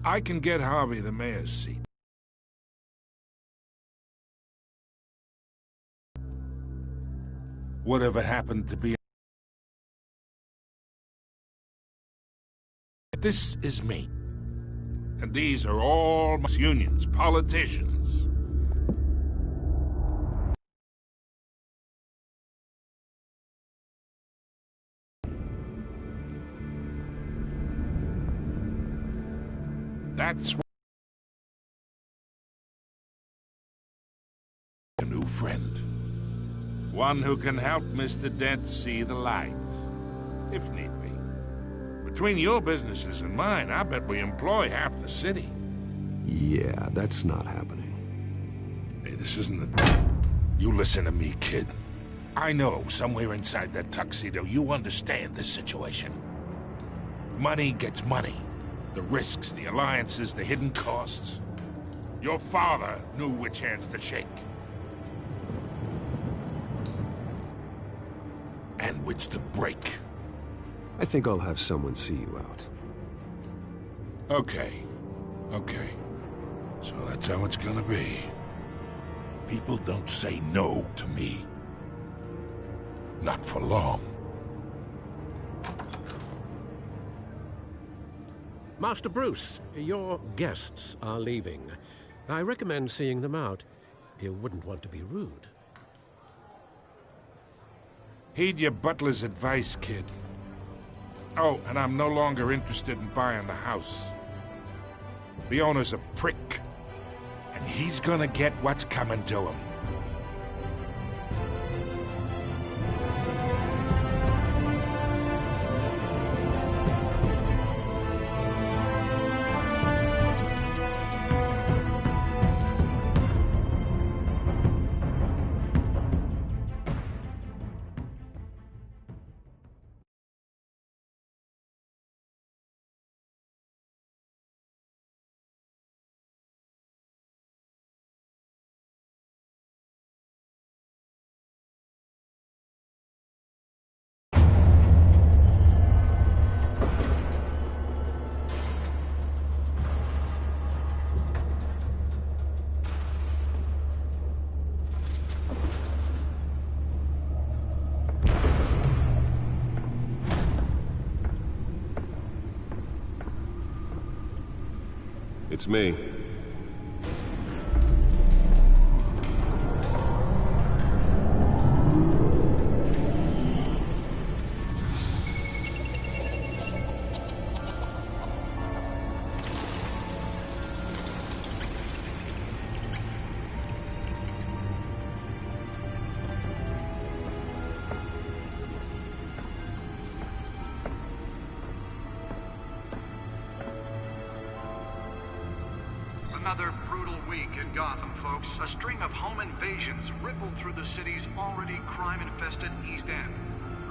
I can get Harvey the mayor's seat. Whatever happened to be... This is me. And these are all unions, politicians. That's a new friend. One who can help Mr. Dent see the light, if need be. Between your businesses and mine, I bet we employ half the city. Yeah, that's not happening. Hey, this isn't the... You listen to me, kid. I know somewhere inside that tuxedo you understand this situation. Money gets money. The risks, the alliances, the hidden costs. Your father knew which hands to shake. And which to break. I think I'll have someone see you out. Okay. So that's how it's gonna be. People don't say no to me. Not for long. Master Bruce, your guests are leaving. I recommend seeing them out. You wouldn't want to be rude. Heed your butler's advice, kid. Oh, and I'm no longer interested in buying the house. The owner's a prick, and he's gonna get what's coming to him. It's me. Another brutal week in Gotham, folks. A string of home invasions rippled through the city's already crime-infested East End.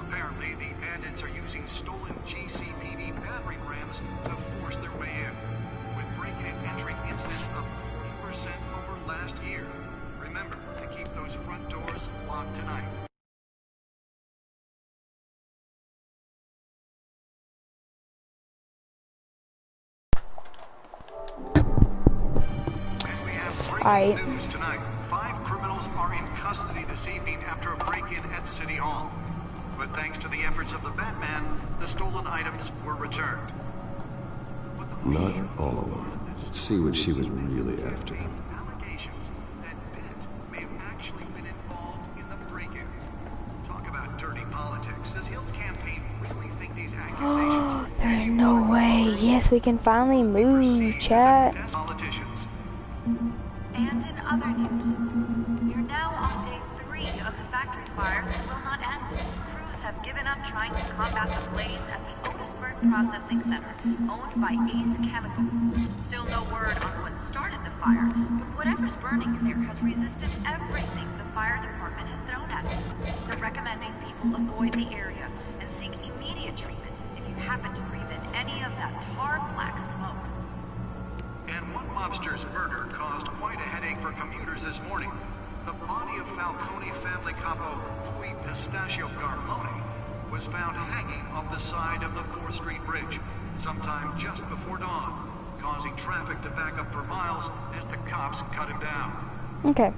Apparently, the bandits are using stolen GCPD battering rams to force their way in, with breaking and entering incidents up 40% over last year. Remember to keep those front doors locked tonight. Breaking news tonight. 5 criminals are in custody this evening after a break-in at City Hall. But thanks to the efforts of the Batman, the stolen items were returned. Not all of them. Let's see what she was really after. Allegations that Dent may have actually been involved in the break-in. Talk about dirty politics. Does Hill's campaign really think these accusations are... There's no way. Yes, we can finally move, chat. Politicians. And in other news, we're now on day 3 of the factory fires that will not end. Crews have given up trying to combat the blaze at the Otisburg Processing Center, owned by Ace Chemical. Still no word on what started the fire, but whatever's burning in there has resisted everything the fire department has thrown at it. They're recommending people avoid the area and seek immediate treatment if you happen to breathe in any of that tar black smoke. And one mobster's murder caused quite a headache for commuters this morning. The body of Falcone family capo Louis Pistachio Garmone was found hanging off the side of the 4th Street Bridge sometime just before dawn. causing traffic to back up for miles as the cops cut him down. Okay.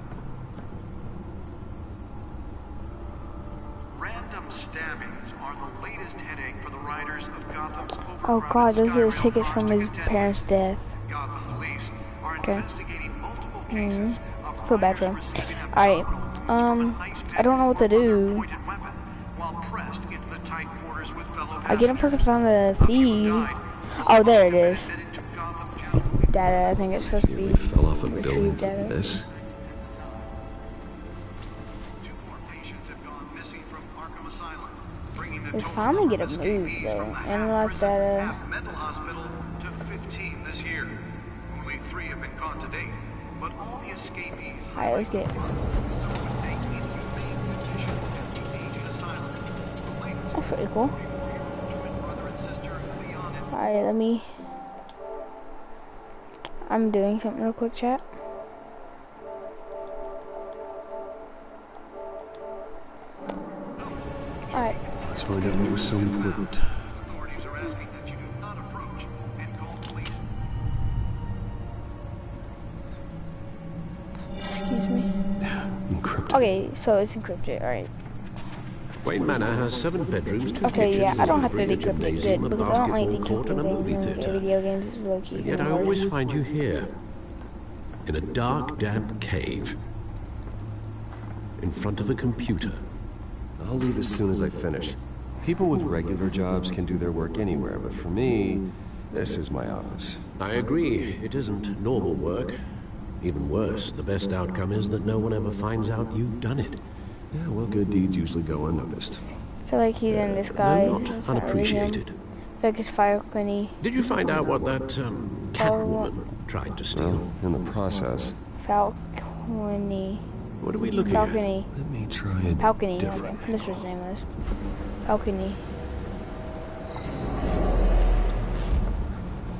Random stabbings are the latest headache for the riders of Gotham's overcrowded Oh god, those are Skyrail tickets from cars his to contend. parents' death. Gotham police are Okay. investigating multiple cases of Feel bad for him. riders receiving Alright, abdominal wounds from an ice pick I don't know what to or other do. pointed weapon while pressed into the tight quarters with fellow I get him supposed to passengers. find the feed. Oh, there it is. Admitted to Gotham General. Data, I think it's supposed to Yeah, be. we fell off a building retrieved for data. this. 2 more patients have gone missing from Arkham Asylum, bringing the They total finally number get of it moved, escapees though. from the Analyze half-prison, data. half-mental hospital to 15 this year. Only 3 have been caught to date, but all the escapees Alright, let's get it. some would say inhumane conditions at the aging asylum. The latest That's pretty cool. twin brother and sister Leon and Alright, let me. I'm doing something real quick, chat. Alright, Let's find out what was so important. authorities are asking that you do not approach and call police. excuse me. Encrypted. Okay, so it's encrypted, alright. Wayne Manor has 7 bedrooms, 2 Okay, kitchens, yeah, I a don't have to library, a decrypt it gymnasium, good a because I don't like basketball court, and a decrypting movie things in theatre. video games. It's low key. And yet I always find you here, in a dark, damp cave, in front of a computer. I'll leave as soon as I finish. People with regular jobs can do their work anywhere, but for me, this is my office. I agree, it isn't normal work. Even worse, the best outcome is that no one ever finds out you've done it. Yeah, well, good deeds usually go unnoticed. I feel like he's in disguise. Though not It's not really him. unappreciated. I feel like it's Falcony. Did you find out what that Catwoman tried to steal? Well, in the process, Falcony. What are we looking at? Falcony. let me try it Falcony. different. Okay. That's what his name was. Falcony.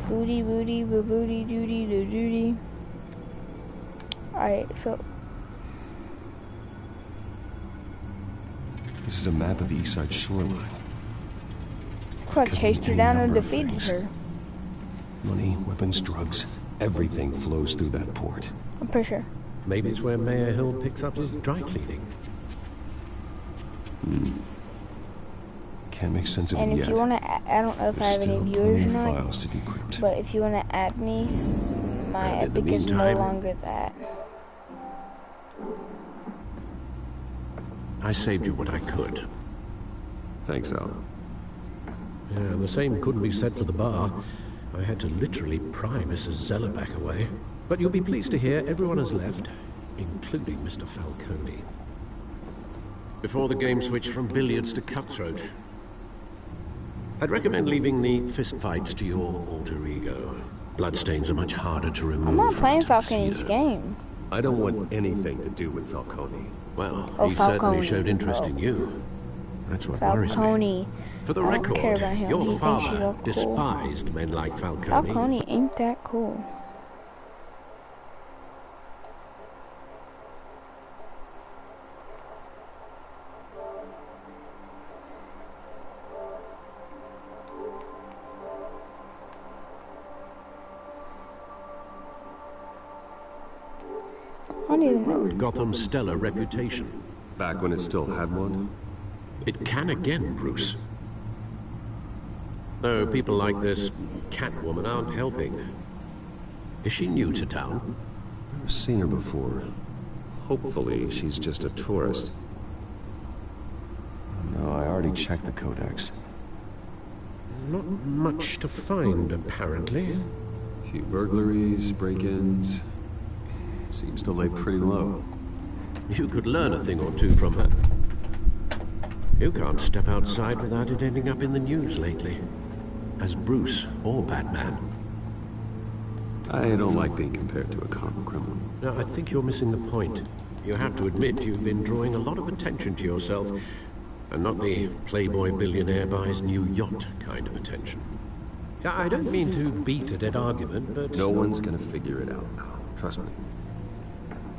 Booty, booty, boo booty, doody, doo doody. Alright, so. This is a map of the East Side shoreline. Clark Could chased mean her any down and number of defeated things. her. Money, weapons, drugs, everything flows through that port. I'm pretty sure. Maybe it's where Mayor Hill picks up his dry cleaning. Can't make sense of And it if yet. you want to, I don't know if I There's have any still viewers plenty or of not, files to decrypt. but if you want to add me, my And in the epic is no meantime- longer that. I saved you what I could. Thanks, Al. Yeah, the same couldn't be said for the bar. I had to literally pry Mrs. Zeller back away. But you'll be pleased to hear everyone has left, including Mr. Falcone. Before the game switched from billiards to cutthroat, I'd recommend leaving the fistfights to your alter ego. Bloodstains are much harder to remove. I'm not from playing a tuxedo. Falcony's game. I don't want anything to do with Falcone. Well, Oh, he certainly Falcone. showed interest in you. That's what worries me. Falcone. For the I don't record, care about him. He your thinks he's father all cool. despised men like Falcone. Falcone ain't that cool. I don't even know. Gotham's stellar reputation. Back when it still had one? It can again, Bruce. Though people like this Catwoman aren't helping. Is she new to town? Never seen her before. Hopefully, she's just a tourist. No, I already checked the codex. Not much to find, apparently. A few burglaries, break-ins. Seems to lay pretty low. You could learn a thing or two from her. You can't step outside without it ending up in the news lately. As Bruce or Batman. I don't like being compared to a common criminal. Now, I think you're missing the point. You have to admit you've been drawing a lot of attention to yourself, and not the playboy billionaire buys new yacht kind of attention. I don't mean to beat a dead argument, but... No one's gonna figure it out now. Trust me.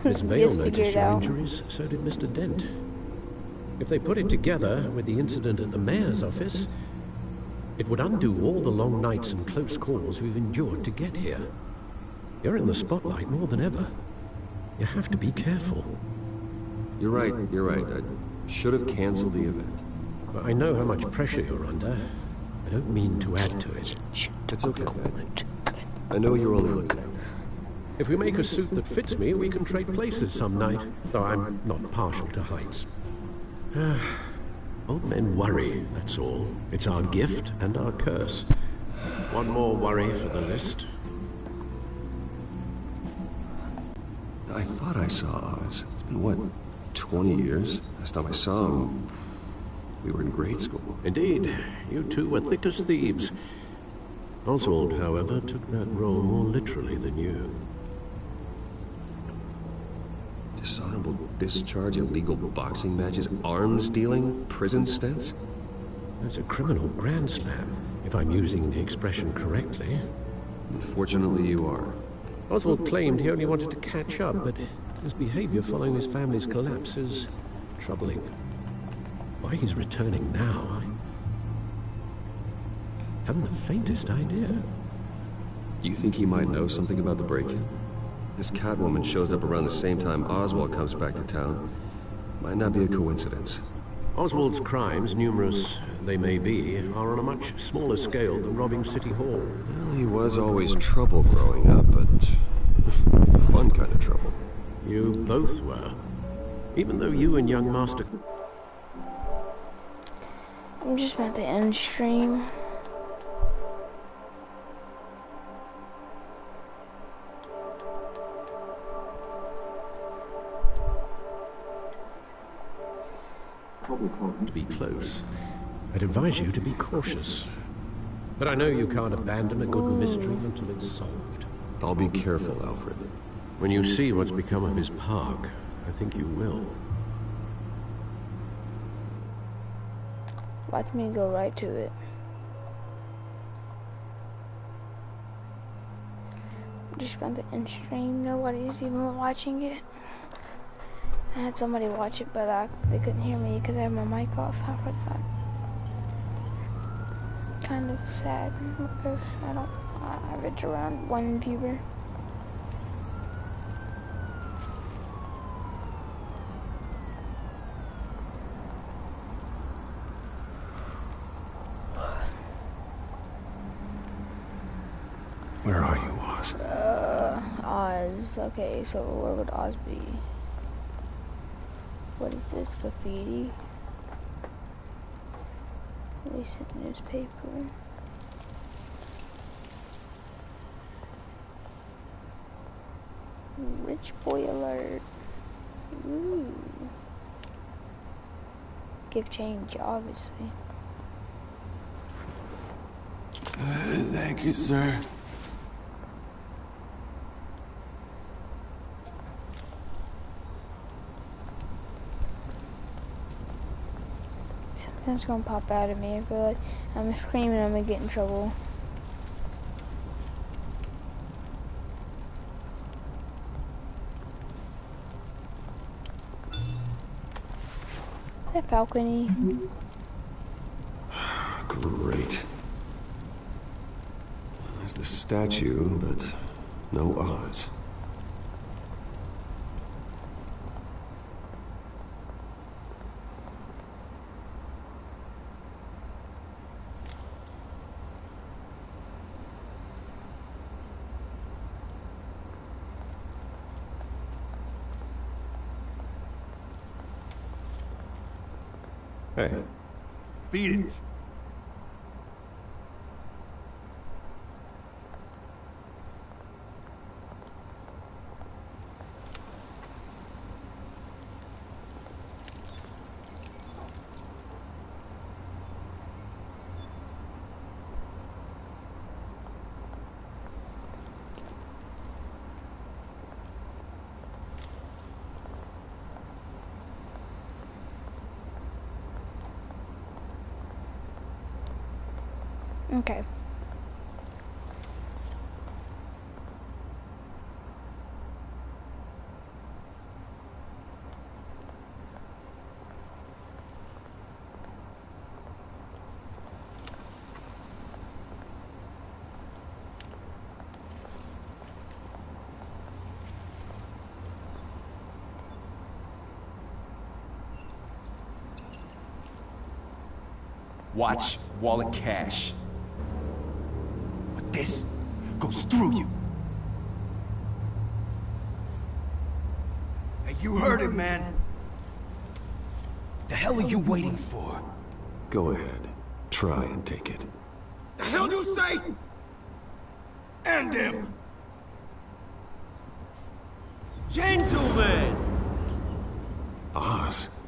Miss Vale Just figure noticed it your out. injuries, so did Mr. Dent. If they put it together with the incident at the mayor's office, It would undo all the long nights and close calls we've endured to get here. You're in the spotlight more than ever. You have to be careful. You're right. I should have canceled the event. I know how much pressure you're under. I don't mean to add to it. It's okay. I know you're only looking out. If we make a suit that fits me, we can trade places some night. Though I'm not partial to heights. Old men worry, that's all. It's our gift and our curse. One more worry for the list. I thought I saw Oz. It's been, what, 20 years? Last time I saw him, we were in grade school. Indeed, you two were thick as thieves. Oswald, however, took that role more literally than you. Dishonorable discharge, illegal boxing matches, arms dealing, prison stints? That's a criminal grand slam, if I'm using the expression correctly. Unfortunately, you are. Oswald claimed he only wanted to catch up, but his behavior following his family's collapse is troubling. Why he's returning now, I haven't the faintest idea. Do you think he might know something about the break-in? This Catwoman shows up around the same time Oswald comes back to town. Might not be a coincidence. Oswald's crimes, numerous they may be, are on a much smaller scale than robbing City Hall. Well, he was always trouble growing up, but it's the fun kind of trouble. You both were. Even though you and young Master... I'm just about to end stream. To be close. I'd advise you to be cautious. But I know you can't abandon a good mystery until it's solved. I'll be careful, Alfred. When you see what's become of his park, I think you will. Watch me go right to it. Just about to end stream. Nobody's even watching it. I had somebody watch it, but they couldn't hear me because I had my mic off. I forgot. Kind of sad because I reach around one viewer. Where are you, Oz? Oz. Okay, so where would Oz be? What is this? Graffiti? Recent newspaper. Rich boy alert. Ooh. Give change, obviously. Thank you, sir. Something's gonna pop out of me. I feel like I'm screaming, I'm gonna get in trouble. Is that Falcony? Great. There's the statue, but no Oz. Hey. Beat it. Okay. Watch, wallet, cash. But this goes through you. Hey, you heard it, man. The hell are you waiting for? Go ahead. Try and take it. The hell do you say? End him! Gentlemen! Oz.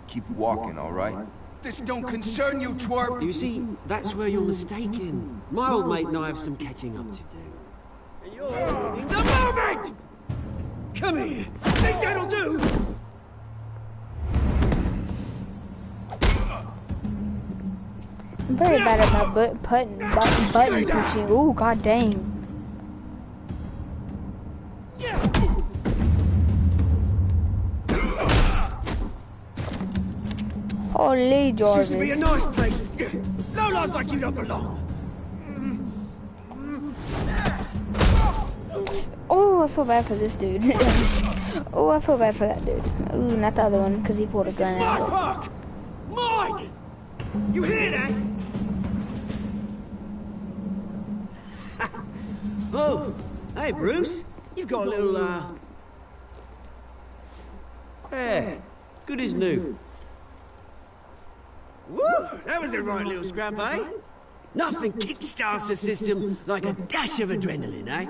Keep walking, all right? This don't concern you, twerp! You see, that's where you're mistaken. My old mate and I have some catching up to do. And you're ruining the moment! Come here! Think that'll do? I'm very bad at my button pushing. Ooh, god dang. Holy Jarvis. This used to be a nice place. No lives like you don't belong. Oh, I feel bad for this dude. Oh, I feel bad for that dude. Ooh, not the other one, because he pulled a gun My out. park! Mine! You hear that? Oh, hey Bruce. You've got a little, yeah, good as new. Woo! That was a right little scrap, eh? Nothing kickstarts the system like a dash of adrenaline, eh?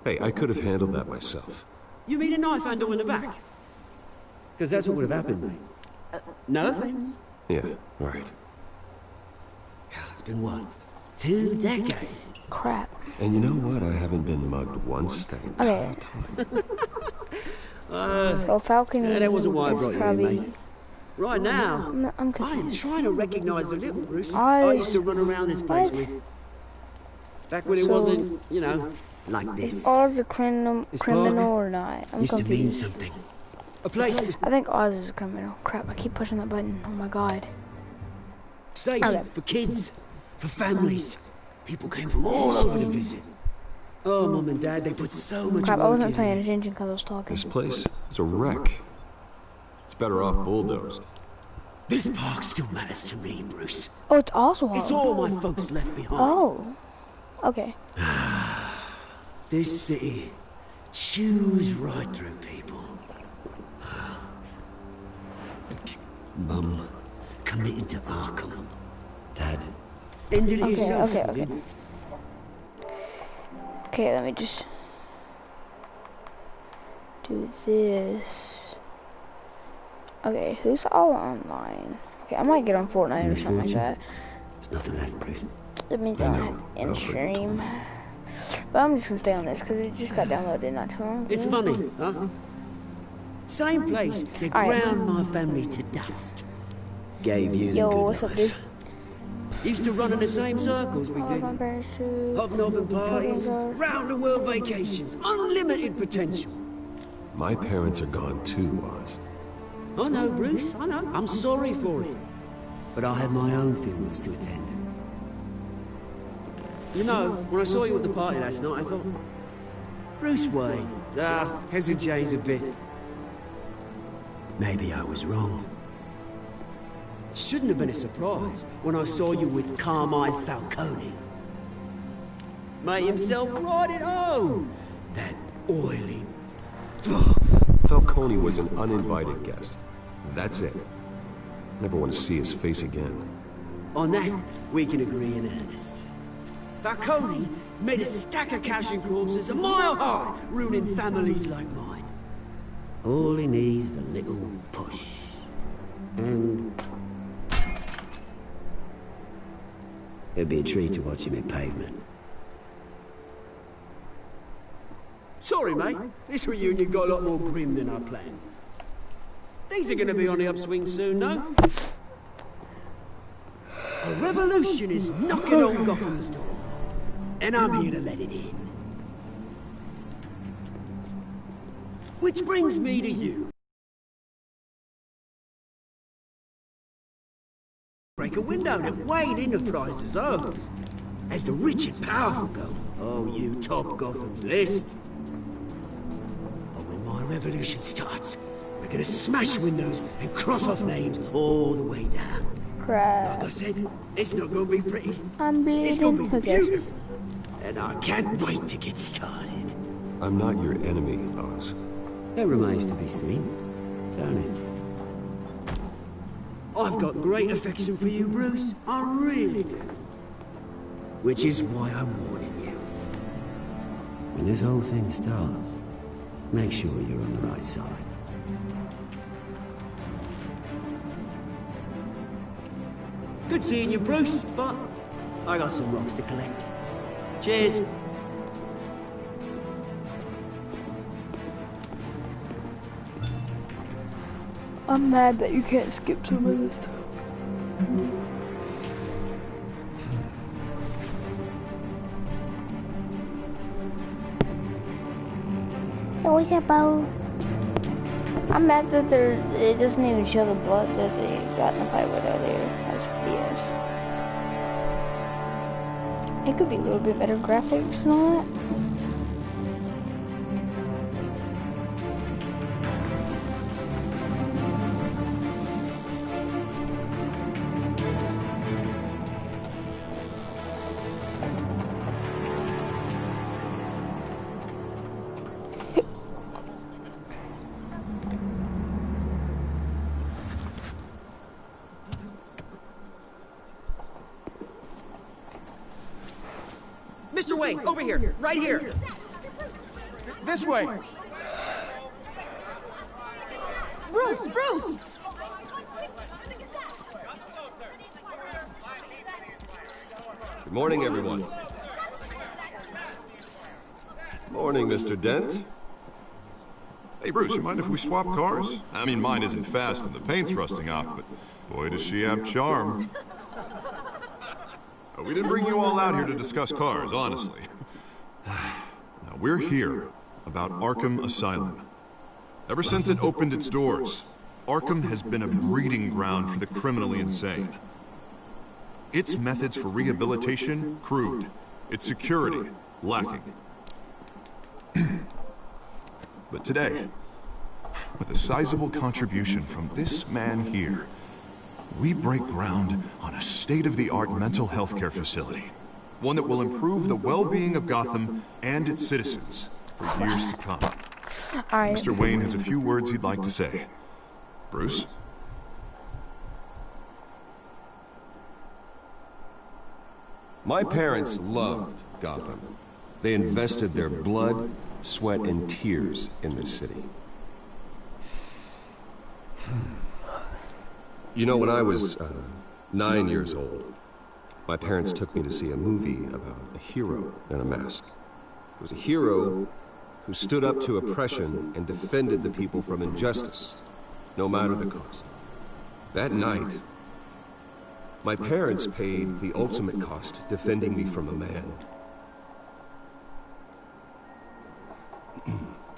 Hey, I could have handled that myself. You mean a knife handle in the back? Because that's what would have happened, mate. No offense. Yeah, right. It's been what? 2 decades? Crap. And you know what? I haven't been mugged once that entire time. So Falcon that wasn't why I is brought you probably... in, mate. Right now, I'm I am confused. trying to recognize the little Bruce I used to run around this place with. Back when it wasn't, you know, like this. Oz a criminal or not? I'm Used to mean confused. something. A place that was I think Oz is a criminal. Crap, I keep pushing that button. Oh my god. safe Okay. for kids, for families. People came from all over to visit. Oh, Mum and Dad, they put so much Crap, I work wasn't in paying it. attention because I was talking. This place is a wreck. It's better off bulldozed. This park still matters to me, Bruce. Oh, it's Oswald. It's all my folks left behind. Oh. Okay. This city chews right through people. Mum committed to Arkham. Dad ended it yourself. Okay. Okay, let me just do this. Okay, who's all online? Okay, I might get on Fortnite or something like that. There's nothing left, Bruce. That means I don't have in stream. But I'm just gonna stay on this because it just got downloaded not too long ago. It's funny, huh? Same place that Alright. ground my family to dust. Gave you Yo, the good what's up, life. dude? Used to run in the same circles we did. My parents too. Hobnobbing parties, round the world vacations, unlimited potential. My parents are gone too, Oz. I know, Bruce, I know. I'm sorry for it. But I had my own funerals to attend. You know, when I saw you at the party last night, I thought, Bruce Wayne. Hasn't changed a bit. Maybe I was wrong. Shouldn't have been a surprise when I saw you with Carmine Falcone. Made himself right at home. That oily... Falcone was an uninvited guest. That's it. Never want to see his face again. On that, we can agree in earnest. Falcone made a stack of cash and corpses a mile high, ruining families like mine. All he needs is a little push. And... it'd be a treat to watch him in pavement. Sorry, mate. This reunion got a lot more grim than I planned. Things are gonna be on the upswing soon, no? A revolution is knocking on Gotham's door. And I'm here to let it in. Which brings me to you. Break a window that Wayne Enterprises owns. As the rich and powerful go, oh, you top Gotham's list. But when my revolution starts, we're gonna smash windows and cross off names all the way down. Crap. Like I said, it's not gonna be pretty. I'm It's gonna bleeding. be Okay. beautiful. And I can't wait to get started. I'm not your enemy, Oz. That remains to be seen, don't it? I've got great affection for you, Bruce. I really do. Which is why I'm warning you. When this whole thing starts, make sure you're on the right side. Good seeing you, Bruce, but I got some rocks to collect. Cheers. I'm mad that you can't skip some of this stuff. What's about? I'm mad that it doesn't even show the blood that they got in the fight with earlier. That's BS. It could be a little bit better graphics and all that. Mr. Wayne, over here, right here. This way! Bruce! Bruce! Good morning, everyone. Morning, Mr. Dent. Hey, Bruce, you mind if we swap cars? I mean, mine isn't fast and the paint's rusting off, but boy, does she have charm. We didn't bring you all out here to discuss cars, honestly. Now, we're here about Arkham Asylum. Ever since it opened its doors, Arkham has been a breeding ground for the criminally insane. Its methods for rehabilitation, crude. Its security, lacking. But today, with a sizable contribution from this man here, we break ground on a state-of-the-art mental health care facility. One that will improve the well-being of Gotham and its citizens for years to come. Alright. Mr. Wayne has a few words he'd like to say. Bruce? My parents loved Gotham. They invested their blood, sweat, and tears in this city. You know, when I was 9 years old, my parents took me to see a movie about a hero in a mask. It was a hero who stood up to oppression and defended the people from injustice, no matter the cost. That night, my parents paid the ultimate cost defending me from a man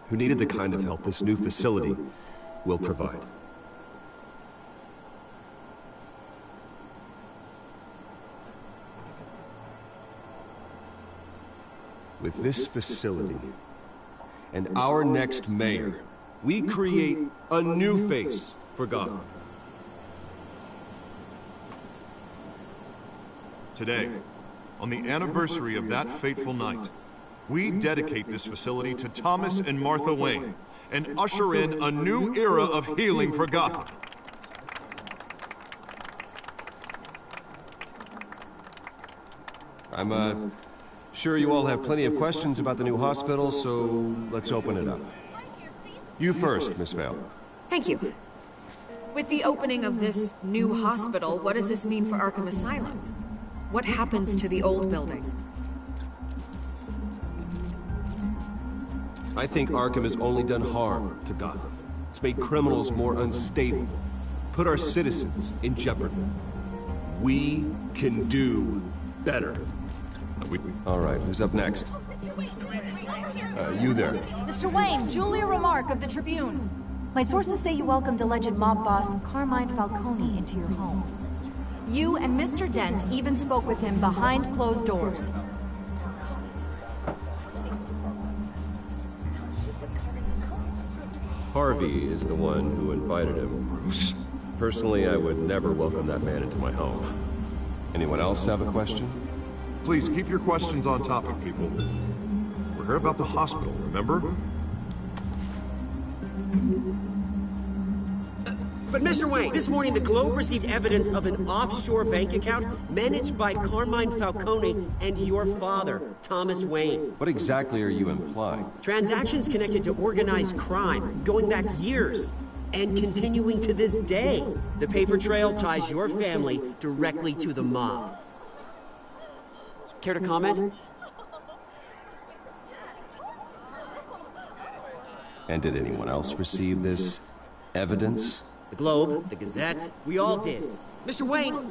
who needed the kind of help this new facility will provide. With this facility and our next mayor, we create a new face for Gotham. Today, on the anniversary of that fateful night, we dedicate this facility to Thomas and Martha Wayne and usher in a new era of healing for Gotham. I'm sure you all have plenty of questions about the new hospital, so let's open it up. You first, Miss Vale. Thank you. With the opening of this new hospital, what does this mean for Arkham Asylum? What happens to the old building? I think Arkham has only done harm to Gotham. It's made criminals more unstable, put our citizens in jeopardy. We can do better. All right, who's up next? You there. Mr. Wayne, Julia Remark of the Tribune. My sources say you welcomed alleged mob boss Carmine Falcone into your home. You and Mr. Dent even spoke with him behind closed doors. Harvey is the one who invited him. Bruce, Personally, I would never welcome that man into my home. Anyone else have a question? Please keep your questions on topic, people. We're here about the hospital, remember? But Mr. Wayne, this morning the Globe received evidence of an offshore bank account managed by Carmine Falcone and your father, Thomas Wayne. What exactly are you implying? Transactions connected to organized crime, going back years, and continuing to this day. The paper trail ties your family directly to the mob. Care to comment? And did anyone else receive this evidence? The Globe, the Gazette, we all did. Mr. Wayne,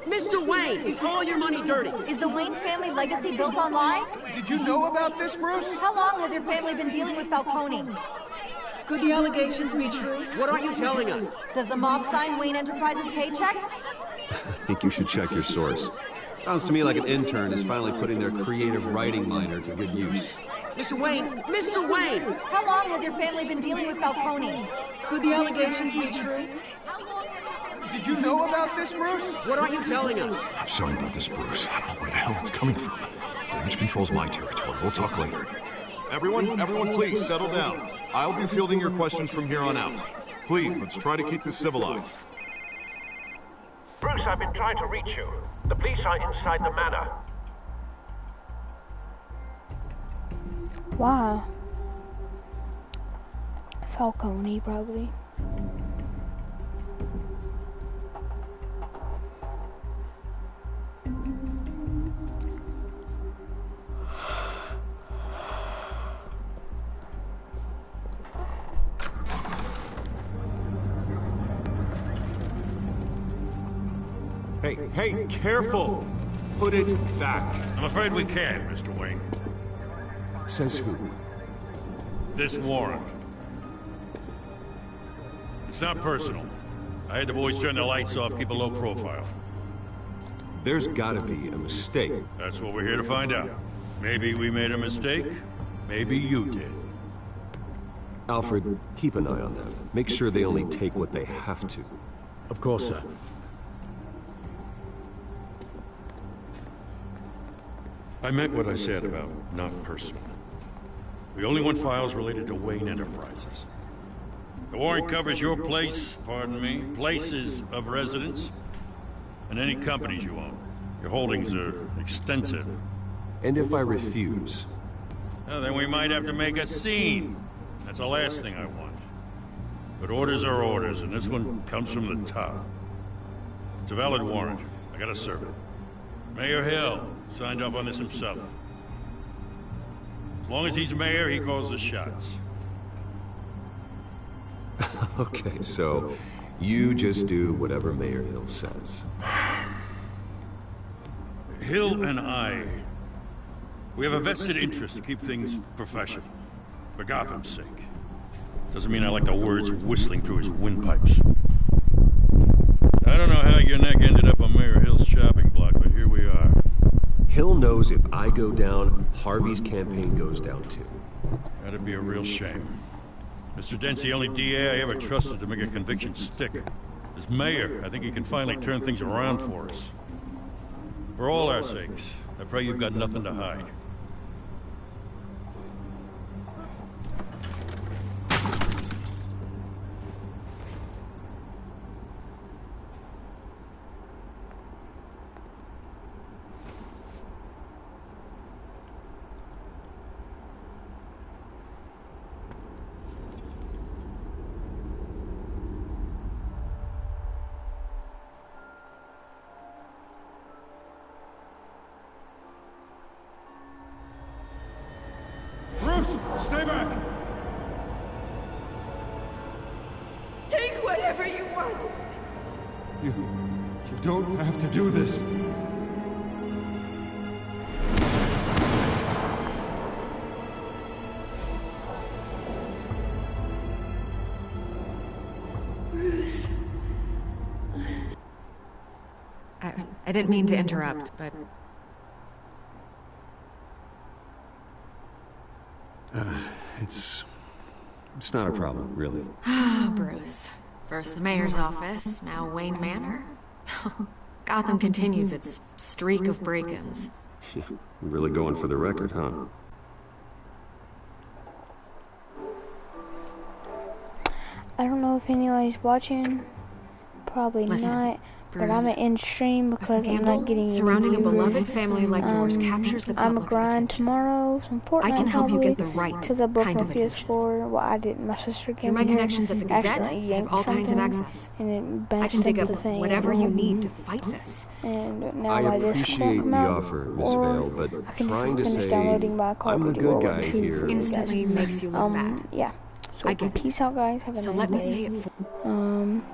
is all your money dirty? Is the Wayne family legacy built on lies? Did you know about this, Bruce? How long has your family been dealing with Falcone? Could the allegations be true? What aren't you telling us? Does the mob sign Wayne Enterprises paychecks? I think you should check your source. Sounds to me like an intern is finally putting their creative writing minor to good use. Mr. Wayne! How long has your family been dealing with Falcone? Could the allegations be true? Did you know about this, Bruce? What aren't you telling us? I'm sorry about this, Bruce. I don't know where the hell it's coming from. Damage control's my territory. We'll talk later. Everyone, please settle down. I'll be fielding your questions from here on out. Please, let's try to keep this civilized. Bruce, I've been trying to reach you. The police are inside the manor. Wow. Falcone, probably. Hey, careful! Put it back. I'm afraid we can't, Mr. Wayne. Says who? This warrant. It's not personal. I had the boys turn the lights off, keep a low profile. There's gotta be a mistake. That's what we're here to find out. Maybe we made a mistake. Maybe you did. Alfred, keep an eye on them. Make sure they only take what they have to. Of course, sir. I meant what I said about not personal. We only want files related to Wayne Enterprises. The warrant covers your places of residence, and any companies you own. Your holdings are extensive. And if I refuse? Well, then we might have to make a scene. That's the last thing I want. But orders are orders, and this one comes from the top. It's a valid warrant. I gotta serve it. Mayor Hill signed off on this himself. As long as he's mayor, he calls the shots. Okay, so you just do whatever Mayor Hill says. Hill and I, we have a vested interest to keep things professional. For Gotham's sake. Doesn't mean I like the words whistling through his windpipes. I don't know how your neck ended up on Mayor Hill's shopping block, but here we are. Hill knows if I go down, Harvey's campaign goes down too. That'd be a real shame. Mr. Dent's the only DA I ever trusted to make a conviction stick. As mayor, I think he can finally turn things around for us. For all our sakes, I pray you've got nothing to hide. Stay back! Take whatever you want! You don't have to do this. Bruce. I didn't mean to interrupt, but... It's not a problem, really. Ah, Bruce. First the mayor's office, now Wayne Manor. Gotham continues its streak of break-ins. Yeah, really going for the record, huh? I don't know if anybody's watching. Probably not. But I'm an in-stream because I'm not getting surrounding a beloved family like yours captures the I'm a public's grind attention. tomorrow, some Fortnite I can help you get the right because I broke kind my of attention. PS4. Well, I didn't. My sister Through gave my me connections at the Gazette, I have all kinds of access. And it I can dig up the thing. whatever you need to fight this. And now I my disc won't appreciate come the out, offer, Miss or Vale, but I can trying to just finish say downloading my Call I'm of the Duty good World War guy II here for you guys. Instantly makes you look bad. Yeah. So I get it. peace out, guys. Have a So nice let me day. say it for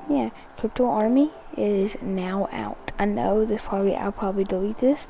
Yeah, Crypto Army is now out. I know I'll probably delete this,